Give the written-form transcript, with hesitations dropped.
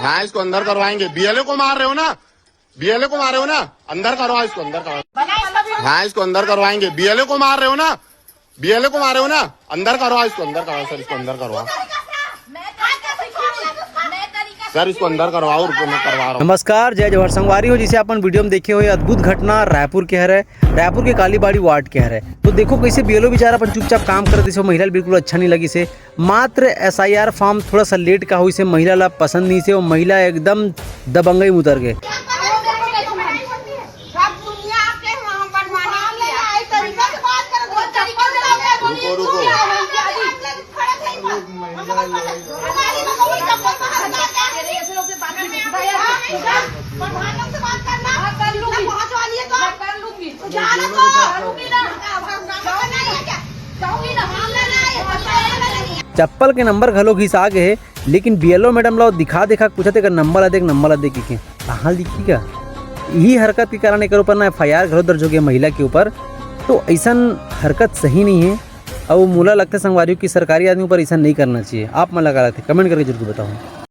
हाँ इसको अंदर करवाएंगे। BLO को मार रहे हो ना, BLO को मार रहे हो ना, अंदर करवाओ इसको, अंदर करवाओ। हाँ इसको अंदर करवाएंगे। BLO को मार रहे हो ना, BLO को मार रहे हो ना, अंदर करवाओ इसको, अंदर करवाओ सर, इसको अंदर करवाओ सर, इसको अंदर करवाओ, रुको मैं करवा रहा हूँ। नमस्कार, जय जवाहर संगवारी हो। जिसे अपन वीडियो में देखे हुए अद्भुत घटना रायपुर के है, रायपुर के कालीबाड़ी वार्ड के है। तो देखो कैसे BLO बेचारा अपन चुपचाप काम कर दे, महिला बिल्कुल अच्छा नहीं लगी से। मात्र SIR फॉर्म थोड़ा सा लेट का हुई से महिला ला पसंद नहीं से, और महिला एकदम दबंगई में उतर गए। चप्पल के नंबर घलो घिसा गए, लेकिन BLO मैडम ला दिखा पूछते कर नंबर ला दे के कहाँ लिखीगा। यही हरकत के कारण एक ऊपर ना FIR घलो दर्ज हो गया महिला के ऊपर। तो ऐसा हरकत सही नहीं है, और मुला लगता है संगवारियों की सरकारी आदमी पर ऐसा नहीं करना चाहिए। आप मन लगा रहे थे, कमेंट करके जरूर बताओ।